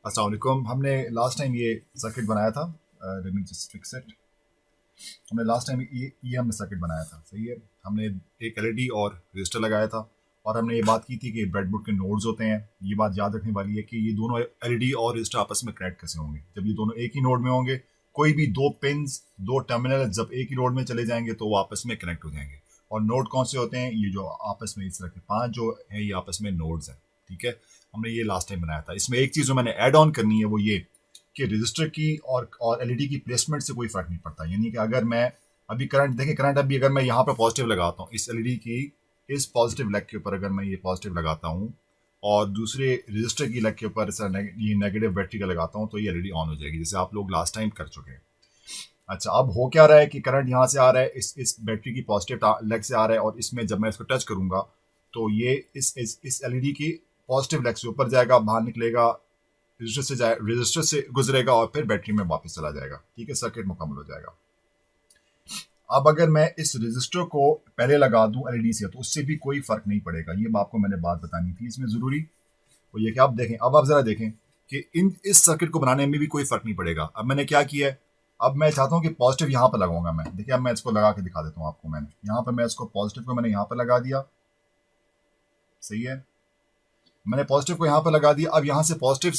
अस्सलाम वालेकुम। हमने लास्ट टाइम ये सर्किट बनाया था। Late me just fix it. हमने लास्ट टाइम ये हमने सर्किट बनाया था, सही है। हमने एक एलईडी और रजिस्टर लगाया था और हमने ये बात की थी कि ब्रेडबोर्ड के नोड्स होते हैं। ये बात याद रखने वाली है कि ये दोनों एलईडी और रजिस्टर आपस में कनेक्ट कैसे होंगे। जब ये दोनों एक ही नोड में होंगे, कोई भी दो पिंस, दो टर्मिनल जब एक ही नोड में चले जाएंगे तो वो आपस में कनेक्ट हो जाएंगे। और नोड कौन से होते हैं? ये जो आपस में इस तरह के 5 जो है ये आपस में नोड्स हैं, ठीक है। हमने ये लास्ट टाइम बनाया था। इसमें एक चीज़ जो मैंने ऐड ऑन करनी है वो ये कि रजिस्टर की और एलईडी की प्लेसमेंट से कोई फर्क नहीं पड़ता। यानी कि अगर मैं अभी करंट देखें, करंट अभी अगर मैं यहाँ पर पॉजिटिव लगाता हूँ, इस एलईडी की इस पॉजिटिव लेग के ऊपर अगर मैं ये पॉजिटिव लगाता हूँ और दूसरे रजिस्टर की लेग के ऊपर ये नेगेटिव बैटरी का लगाता हूँ तो ये एलईडी ऑन हो जाएगी, जैसे आप लोग लास्ट टाइम कर चुके हैं। अच्छा, अब हो क्या रहा है कि करंट यहाँ से आ रहा है, इस बैटरी की पॉजिटिव लेग से आ रहा है और इसमें जब मैं इसको टच करूँगा तो ये इस एलईडी की पॉजिटिव लेग से ऊपर जाएगा, बाहर निकलेगा, रजिस्टर से गुजरेगा और फिर बैटरी में वापस चला जाएगा, ठीक है। सर्किट मुकम्मल हो जाएगा। अब अगर मैं इस रजिस्टर को पहले लगा दूं एलईडी से तो उससे भी कोई फर्क नहीं पड़ेगा। ये आपको मैंने बात बतानी थी इसमें ज़रूरी। तो ये कि आप देखें, अब आप ज़रा देखें कि इस सर्किट को बनाने में भी कोई फर्क नहीं पड़ेगा। अब मैंने क्या किया है, अब मैं चाहता हूँ कि पॉजिटिव यहाँ पर लगाऊंगा मैं। देखिए, अब मैं इसको लगा के दिखा देता हूँ आपको। मैंने यहाँ पर मैं इसको पॉजिटिव को मैंने यहाँ पर लगा दिया, सही है। मैंने पॉजिटिव को यहाँ पर लगा दिया। अब यहाँ से पॉजिटिव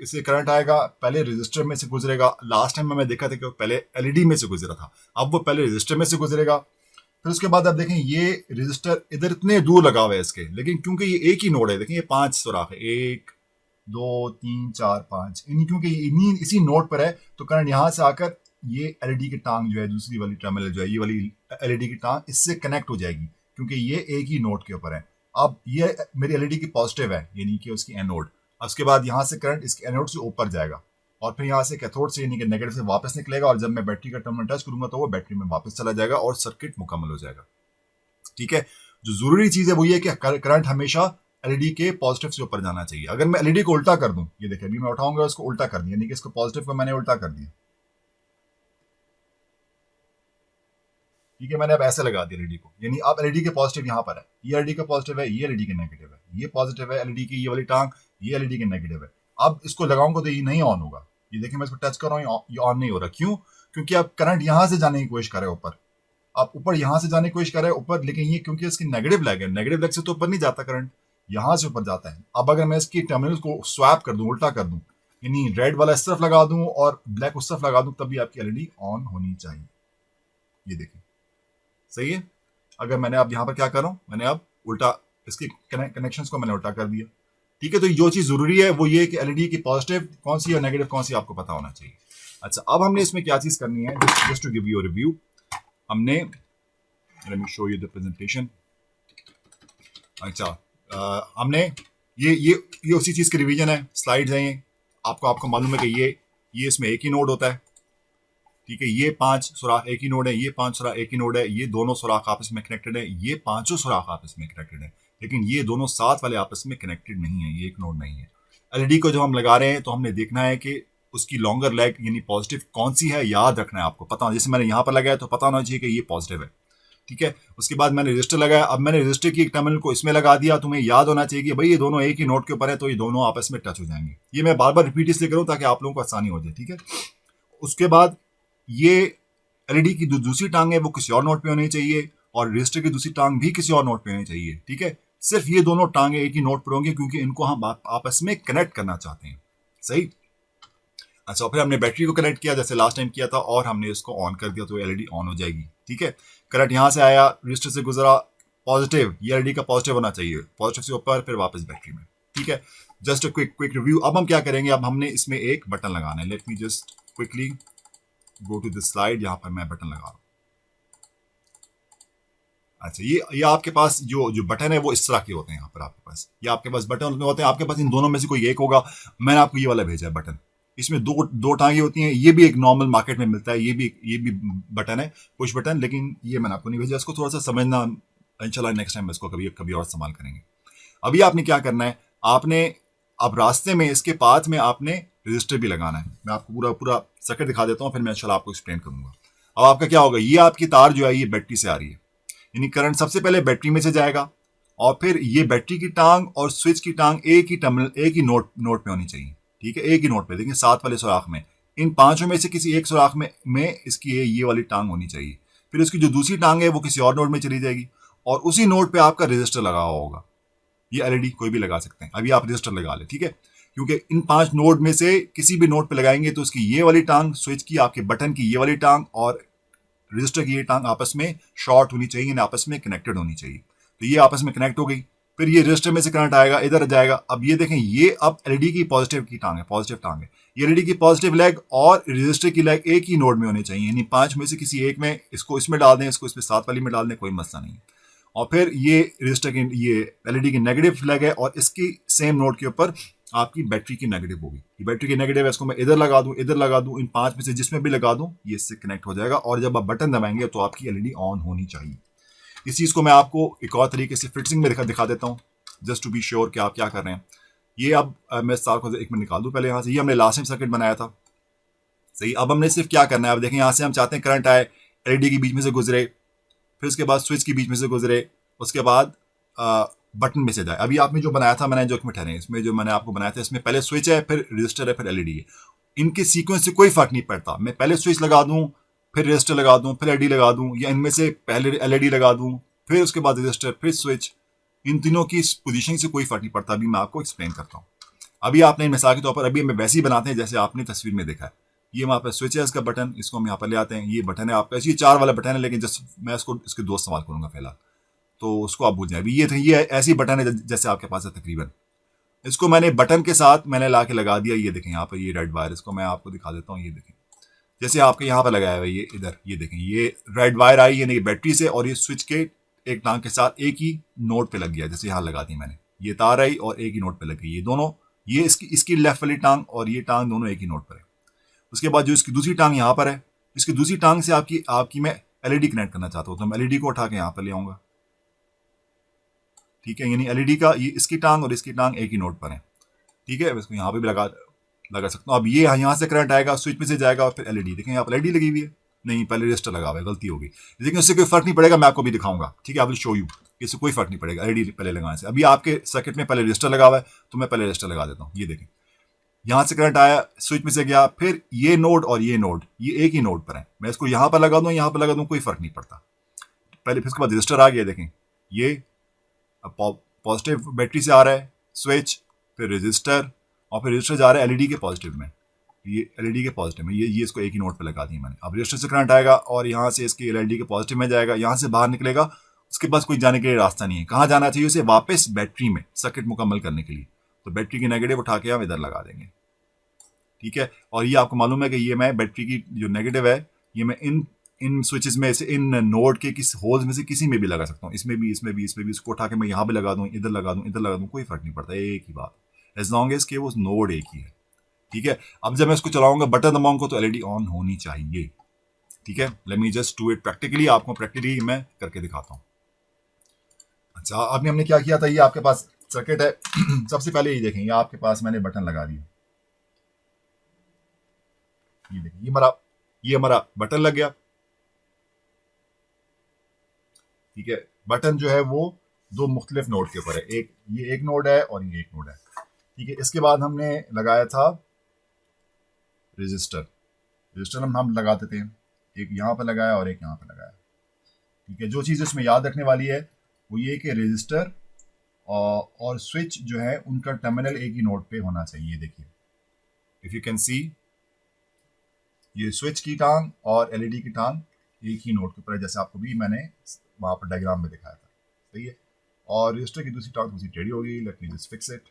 से करंट आएगा, पहले रजिस्टर में से गुजरेगा। लास्ट टाइम में देखा था कि पहले एलईडी में से गुजरा था, अब वो पहले रजिस्टर में से गुजरेगा। फिर उसके बाद आप देखें ये रजिस्टर इधर इतने दूर लगा हुआ है इसके, लेकिन क्योंकि ये एक ही नोड है, देखें ये 5 सुराख है, 1 2 3 4 5, क्योंकि इन्हीं इसी नोड पर है तो करंट यहाँ से आकर ये एलईडी की टांग जो है, दूसरी वाली टर्मिनल जो है, ये वाली एलईडी की टांग इससे कनेक्ट हो जाएगी क्योंकि ये एक ही नोड के ऊपर है। अब ये मेरी एलईडी की पॉजिटिव है, यानी कि उसकी एनोड। अब उसके बाद यहाँ से करंट इसके एनोड से ऊपर जाएगा और फिर यहाँ से कैथोड से यानी कि नेगेटिव से वापस निकलेगा और जब मैं बैटरी का टर्मिनल टच करूंगा तो वो बैटरी में वापस चला जाएगा और सर्किट मुकम्मल हो जाएगा, ठीक है। जो जरूरी चीज है वो ये कि करंट हमेशा एलईडी के पॉजिटिव से ऊपर जाना चाहिए। अगर मैं एलईडी को उल्टा कर दूं, ये देखिए अभी मैं उठाऊंगा इसको उल्टा कर दिया, यानी कि इसको पॉजिटिव को मैंने उल्टा कर दिया, ठीक है। मैंने अब ऐसे लगा दिया एलईडी को, यानी अब एलईडी के पॉजिटिव यहाँ पर है, ये एलईडी का पॉजिटिव है, ये एलईडी के नेगेटिव है, ये पॉजिटिव है एलईडी की ये वाली टांग, ये एलईडी के नेगेटिव है। अब इसको लगाऊंगा तो ये नहीं ऑन होगा। ये देखिए मैं इसको टच कर रहा हूँ, ये ऑन नहीं हो रहा। क्यों? क्योंकि अब करंट यहाँ से जाने की कोशिश कर रहे हैं ऊपर, आप ऊपर यहाँ से जाने की कोशिश कर रहे हैं ऊपर, लेकिन ये क्योंकि इसकी नेगेटिव लेग है, नेगेटिव लेग से तो ऊपर नहीं जाता करंट, यहाँ से ऊपर जाता है। अब अगर मैं इसकी टर्मिनल को स्वैप कर दूं, उल्टा कर दूं, यानी रेड वाला इस तरफ लगा दूं और ब्लैक उस तरफ लगा दूं, तब भी आपकी एलईडी ऑन होनी चाहिए। ये देखिए, सही है। अगर मैंने अब यहाँ पर क्या कर रहा हूँ, मैंने अब उल्टा इसके कनेक्शंस को मैंने उल्टा कर दिया, ठीक है। तो जो चीज़ जरूरी है वो ये कि एलईडी की पॉजिटिव कौन सी और नेगेटिव कौन सी आपको पता होना चाहिए। अच्छा, अब हमने इसमें क्या चीज़ करनी है, just to give you review. हमने let me show you the presentation. अच्छा, हमने ये उसी चीज़ की रिवीजन है, स्लाइड्स हैं ये। आपको मालूम है कि ये इसमें एक ही नोड होता है, ठीक है। ये 5 सुराख एक ही नोड है, ये 5 सुराख एक ही नोड है, ये दोनों सुराख आपस में कनेक्टेड है, ये पांचों सुराख आपस में कनेक्टेड है, लेकिन ये दोनों साथ वाले आपस में कनेक्टेड नहीं है, ये एक नोड नहीं है। एलईडी को जब हम लगा रहे हैं तो हमने देखना है कि उसकी लॉन्गर लेग यानी पॉजिटिव कौन सी है, याद रखना है आपको। पता, जैसे मैंने यहाँ पर लगाया तो पता होना चाहिए कि ये पॉजिटिव है, ठीक है। उसके बाद मैंने रजिस्टर लगाया, अब मैंने रजिस्टर की एक टर्मिनल को इसमें लगा दिया। तुम्हें याद होना चाहिए कि भाई ये दोनों एक ही नोड के ऊपर है तो ये दोनों आपस में टच हो जाएंगे। ये मैं बार बार रिपीट इसलिए करूँ ताकि आप लोगों को आसानी हो जाए, ठीक है। उसके बाद ये एलईडी की दूसरी टांग है वो किसी और नोड पे होनी चाहिए और रजिस्टर की दूसरी टांग भी किसी और नोड पे होनी चाहिए, ठीक है। सिर्फ ये दोनों टांगे एक ही नोड पर होंगे क्योंकि इनको हम आपस में कनेक्ट करना चाहते हैं, सही। अच्छा, फिर हमने बैटरी को कनेक्ट किया जैसे लास्ट टाइम किया था और हमने इसको ऑन कर दिया तो एलईडी ऑन हो जाएगी, ठीक है। करंट यहाँ से आया, रजिस्टर से गुजरा, पॉजिटिव, ये एलईडी का पॉजिटिव होना चाहिए, पॉजिटिव से ऊपर फिर वापस बैटरी में, ठीक है। Just quick review. अब हम क्या करेंगे, अब हमने इसमें एक बटन लगाना है। Let me just quickly go to this slide, यहाँ पर मैं बटन लगा रहा हूँ। अच्छा, ये आपके पास जो बटन है वो इस तरह के होते हैं। यहाँ पर आपके पास ये आपके पास बटन होते हैं, आपके पास इन दोनों में से कोई एक होगा। मैंने आपको ये वाला भेजा है बटन, इसमें दो टांगे होती हैं। ये भी एक नॉर्मल मार्केट में मिलता है, ये भी बटन है, पुश बटन, लेकिन ये मैंने आपको नहीं भेजा। इसको थोड़ा सा समझना, इंशाल्लाह नेक्स्ट टाइम इसको कभी और इस्तेमाल करेंगे। अभी आपने क्या करना है, आपने अब रास्ते में इसके पाथ में आपने रजिस्टर भी लगाना है। मैं आपको पूरा सर्किट दिखा देता हूँ, फिर मैं इंशाल्लाह आपको एक्सप्लेन करूंगा। अब आपका क्या होगा, ये आपकी तार जो है ये बैटरी से आ रही है, यानी करंट सबसे पहले बैटरी में से जाएगा और फिर ये बैटरी की टांग और स्विच की टांग एक ही टर्मिनल एक ही नोड पे होनी चाहिए, ठीक है, एक ही नोड पे देखें, 7 वाले सुराख में, इन पांचों में से किसी एक सुराख में इसकी ये वाली टांग होनी चाहिए। फिर उसकी जो दूसरी टांग है वो किसी और नोड में चली जाएगी और उसी नोड पे आपका रजिस्टर लगा हुआ होगा। ये एलईडी कोई भी लगा सकते हैं, अभी आप रजिस्टर लगा ले, ठीक है, क्योंकि इन 5 नोड में से किसी भी नोड पे लगाएंगे तो उसकी ये वाली टांग, स्विच की, आपके बटन की ये वाली टांग और रजिस्टर की ये टांग आपस में शॉर्ट होनी चाहिए, यानी आपस में कनेक्टेड होनी चाहिए। तो ये आपस में कनेक्ट हो गई, फिर ये रजिस्टर में से करंट आएगा, इधर जाएगा। अब ये देखें, ये अब एलईडी की पॉजिटिव की टांग है, पॉजिटिव टांग है। ये एलईडी की पॉजिटिव लेग और रजिस्टर की लेग एक ही नोड में होनी चाहिए, यानी 5 में से किसी एक में, इसको इसमें डाल दें, इसको इसमें 7 वाली में डाल दें, कोई मसला नहीं। और फिर ये रजिस्टर की, ये एलईडी की नेगेटिव फ्लैग है और इसकी सेम नोड के ऊपर आपकी बैटरी की नेगेटिव होगी। ये बैटरी की नेगेटिव है, इसको मैं इधर लगा दूं, इधर लगा दूं, इन 5 में से जिसमें भी लगा दूं ये इससे कनेक्ट हो जाएगा और जब आप बटन दबाएंगे तो आपकी एलईडी ऑन होनी चाहिए। इस चीज़ को मैं आपको एक और तरीके से फिटिंग में दिखा देता हूँ, जस्ट टू बी श्योर कि आप क्या कर रहे हैं। ये अब मैं सार को एक मिनट निकाल दूँ पहले यहाँ से। ये हमने लास्ट टाइम सर्किट बनाया था, सही। अब हमने सिर्फ क्या करना है, अब देखें यहाँ से हम चाहते हैं करंट आए, एलईडी के बीच में से गुजरे, फिर उसके बाद स्विच के बीच में से गुजरे, उसके बाद बटन में से जाए। अभी आपने जो बनाया था, मैंने जो ठहरे, इसमें जो मैंने आपको बनाया था, इसमें पहले स्विच है, फिर रजिस्टर है, फिर एलईडी है। इनके सीक्वेंस से कोई फर्क नहीं पड़ता, मैं पहले स्विच लगा दूं, फिर रजिस्टर लगा दूं, फिर एलईडी लगा दूं, या इनमें से पहले एलईडी लगा दूं, फिर उसके बाद रजिस्टर, फिर स्विच, इन तीनों की पोजीशन से कोई फर्क नहीं पड़ता। अभी मैं आपको एक्सप्लेन करता हूँ। अभी आपने मिसाल के तौर पर, अभी हमें वैसे ही बनाते हैं जैसे आपने तस्वीर में देखा है। ये वहाँ पर स्विच है, इसका बटन, इसको हम यहाँ पर ले आते हैं। ये बटन है आपका, ये 4 वाला बटन है, लेकिन जस्ट मैं इसके 2 इस्तेमाल करूँगा फिलहाल, तो उसको आप भूल जाए। अभी ये ऐसी बटन है जैसे आपके पास है तकरीबन। इसको मैंने बटन के साथ मैंने ला के लगा दिया। ये देखें यहाँ पर ये रेड वायर, इसको मैं आपको दिखा देता हूँ। ये देखें जैसे आपके यहाँ पर लगाया हुआ है, ये इधर, ये देखें ये रेड वायर आई है बैटरी से, और ये स्विच के एक टांग के साथ एक ही नोड पे लग गया, जैसे यहाँ लगा दी मैंने। ये तार आई और एक ही नोड पे लग गई, ये दोनों, ये इसकी लेफ्ट वाली टांग और ये टांग दोनों एक ही नोड पर है। उसके बाद जो इसकी दूसरी टांग यहाँ पर है, इसकी दूसरी टांग से आपकी मैं एलईडी कनेक्ट करना चाहता हूँ, तो मैं एलईडी को उठा के यहाँ पर ले आऊँगा, ठीक है। यानी एलईडी का ये इसकी टांग और इसकी टांग एक ही नोड पर है, ठीक है। इसको यहाँ पे भी लगा सकता हूँ। अब ये यहाँ से करंट आएगा, स्विच में से जाएगा और फिर एलईडी, देखें यहाँ पर एलईडी लगी हुई है, नहीं पहले रजिस्टर लगा हुआ है, गलती होगी, लेकिन उससे कोई फर्क नहीं पड़ेगा, मैं आपको भी दिखाऊंगा, ठीक है। आई विल शो यू, इससे कोई फर्क नहीं पड़ेगा एलईडी पहले लगाने से। अभी आपके सर्किट में पहले रजिस्टर लगा हुआ है, तो मैं पहले रजिस्टर लगा देता हूँ। ये देखें यहाँ से करंट आया, स्विच में से गया, फिर ये नोड और ये नोड, ये एक ही नोड पर है। मैं इसको यहाँ पर लगा दूँ, यहाँ पर लगा दूँ, कोई फर्क नहीं पड़ता। पहले फिर उसके बाद रजिस्टर आ गया, देखें ये पॉजिटिव बैटरी से आ रहा है स्विच, फिर रजिस्टर, और फिर रजिस्टर जा रहा है एलईडी के पॉजिटिव में, ये एलईडी के पॉजिटिव में, ये इसको एक ही नोड पे लगा दी मैंने। अब रजिस्टर से करंट आएगा और यहाँ से इसके एलईडी के पॉजिटिव में जाएगा, यहाँ से बाहर निकलेगा, उसके पास कोई जाने के लिए रास्ता नहीं है। कहाँ जाना चाहिए उसे? वापस बैटरी में, सर्किट मुकम्मल करने के लिए। तो बैटरी की नेगेटिव उठा के हम इधर लगा देंगे, ठीक है। और ये आपको मालूम है कि ये मैं बैटरी की जो नेगेटिव है, ये मैं इन स्विचेस में से, इन नोड के किस होल्स में से किसी में भी लगा सकता हूँ, इसमें भी, इसमें भी, इसमें भी। इसको उठा के मैं यहाँ पे लगा दूँ, इधर लगा दूँ, इधर लगा दूँ, कोई फर्क नहीं पड़ता, एक ही बात, एज लॉन्ग एज के वो नोड एक ही है, ठीक है। अब जब मैं इसको चलाऊंगा, बटन दबाऊंगा, तो एलईडी ऑन होनी चाहिए, ठीक है। Let me just do it practically, आपको प्रैक्टिकली मैं करके दिखाता हूँ। अच्छा, आपने हमने क्या किया था, ये आपके पास सर्किट है। सबसे पहले ये देखें, ये आपके पास मैंने बटन लगा दिया, ये देखिए ये हमारा बटन लग गया, ठीक है। बटन जो है वो 2 मुख्तलिफ नोड के ऊपर है, ये एक नोड है और ये एक नोड है, ठीक है। इसके बाद हमने लगाया था रजिस्टर हम लगा देते हैं, एक यहाँ पर लगाया और एक यहाँ पर लगाया, ठीक है। जो चीज़ इसमें याद रखने वाली है वो ये कि रजिस्टर और स्विच जो है उनका टर्मिनल एक ही नोड पे होना चाहिए। देखिए इफ़ यू कैन सी, ये स्विच की टांग और एलईडी की टांग एक ही नोड के ऊपर है, जैसे आपको भी मैंने वहाँ पर डायग्राम में दिखाया था, सही है। और रजिस्टर की दूसरी टांग दूसरी टेढ़ी होगी, late me just fix it,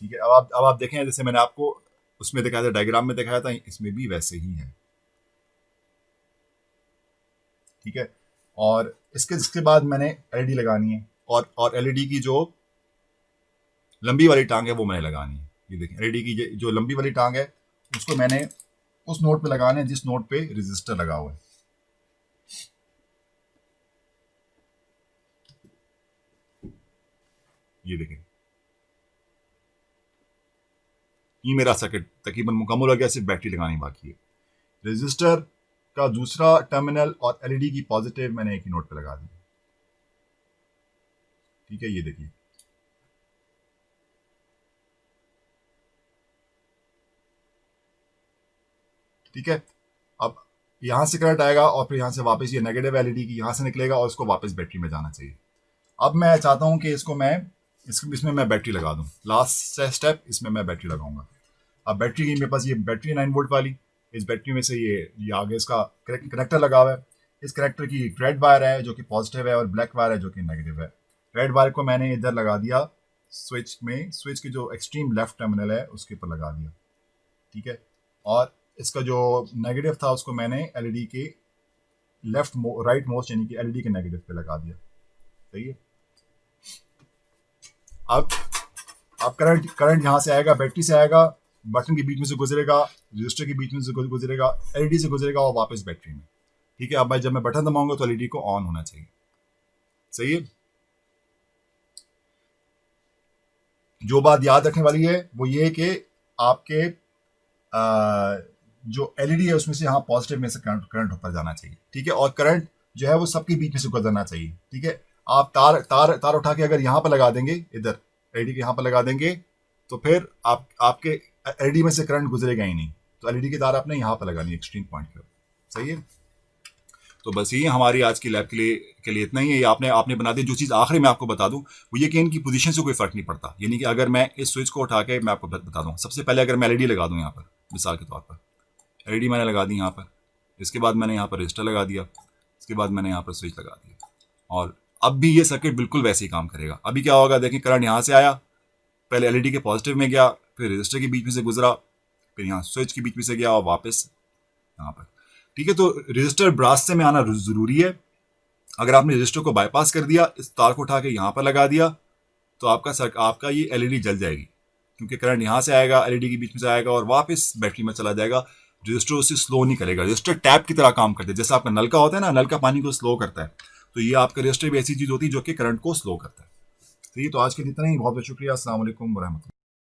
ठीक है। अब आप देखें, जैसे मैंने आपको उसमें दिखाया था, डायग्राम में दिखाया था, इसमें भी वैसे ही है, ठीक है। और इसके बाद मैंने एलईडी लगानी है, और एलईडी की जो लंबी वाली टांग है वो मैंने लगानी है। ये देखें, एलईडी की जो लंबी वाली टांग है उसको मैंने उस नोड पे लगाना है जिस नोड पे रजिस्टर लगा हुआ है। ये देखें, ये मेरा सर्किट तकरीबन मुकम्मल हो गया, सिर्फ बैटरी लगानी बाकी है। रजिस्टर का दूसरा टर्मिनल और एलईडी की पॉजिटिव मैंने एक ही नोड पे लगा दी, ठीक है। ये देखिए, ठीक है। अब यहाँ से करंट आएगा और फिर यहाँ से वापस ये नेगेटिव एलईडी की यहाँ से निकलेगा और इसको वापस बैटरी में जाना चाहिए। अब मैं चाहता हूँ कि इसमें मैं बैटरी लगा दूँ। लास्ट स्टेप, इसमें मैं बैटरी लगाऊंगा। अब बैटरी की मेरे पास ये बैटरी 9 वोल्ट वाली, इस बैटरी में से ये आगे इसका कनेक्टर लगा हुआ है। इस कनेक्टर की रेड वायर है जो कि पॉजिटिव है और ब्लैक वायर है जो कि नेगेटिव है। रेड वायर को मैंने इधर लगा दिया स्विच में, स्विच की जो एक्सट्रीम लेफ्ट टर्मिनल है उसके ऊपर लगा दिया, ठीक है। और इसका जो नेगेटिव था उसको मैंने एलईडी के राइट मोस्ट यानी कि एलईडी के नेगेटिव पे लगा दिया, सही है। अब करंट यहाँ से आएगा, बैटरी से आएगा, बटन के बीच में से गुजरेगा, रजिस्टर के बीच में से गुजरेगा, एलईडी से गुजरेगा और वापस बैटरी में, ठीक है। अब जब मैं बटन दबाऊंगा तो एलईडी को ऑन होना चाहिए, सही है। जो बात याद रखने वाली है वो ये कि आपके जो एलईडी है उसमें से यहाँ पॉजिटिव में से करंट ऊपर जाना चाहिए, ठीक है। और करंट जो है वो सबके बीच में से गुजरना चाहिए, ठीक है। आप तार उठा के अगर यहाँ पर लगा देंगे, इधर एलईडी के यहाँ पर लगा देंगे, तो फिर आपके एलईडी में से करंट गुजरेगा ही नहीं। तो एलईडी की तार आपने यहाँ पर लगानी है एक्सट्रीम पॉइंट पर, सही है। तो बस ये हमारी आज की लैब के लिए इतना ही है। आपने बना दिया। जो चीज़ आखिरी में आपको बता दूं वो ये कि इनकी पोजीशन से कोई फर्क नहीं पड़ता। यानी कि अगर मैं इस स्विच को उठा के मैं आपको बता दूं, सबसे पहले अगर मैं एलईडी लगा दूं यहाँ पर, मिसाल के तौर पर एलईडी मैंने लगा दी यहाँ पर, इसके बाद मैंने यहाँ पर रजिस्टर लगा दिया, इसके बाद मैंने यहाँ पर स्विच लगा दिया, और अब भी ये सर्किट बिल्कुल वैसे ही काम करेगा। अभी क्या होगा, देखिए करंट यहाँ से आया, पहले एलईडी के पॉजिटिव में गया, फिर रजिस्टर के बीच में से गुजरा, फिर यहाँ स्विच के बीच में से गया और वापस यहाँ पर, ठीक है। तो रजिस्टर ब्रास में आना जरूरी है। अगर आपने रजिस्टर को बाईपास कर दिया, इस तार को उठा के यहाँ पर लगा दिया, तो आपका ये एलईडी जल जाएगी, क्योंकि करंट यहाँ से आएगा, एलईडी के बीच में से आएगा और वापस बैटरी में चला जाएगा। रजिस्टर उसे स्लो नहीं करेगा। रजिस्टर टैप की तरह काम करता है, जैसे आपका नल का होता है ना, नल का पानी को स्लो करता है, तो ये आपका रजिस्टर भी ऐसी चीज होती है जो कि करंट को स्लो करता है। तो ये तो आज के लिए इतना ही। बहुत बहुत शुक्रिया। अस्सलाम वालेकुम व रहमतुल्लाह।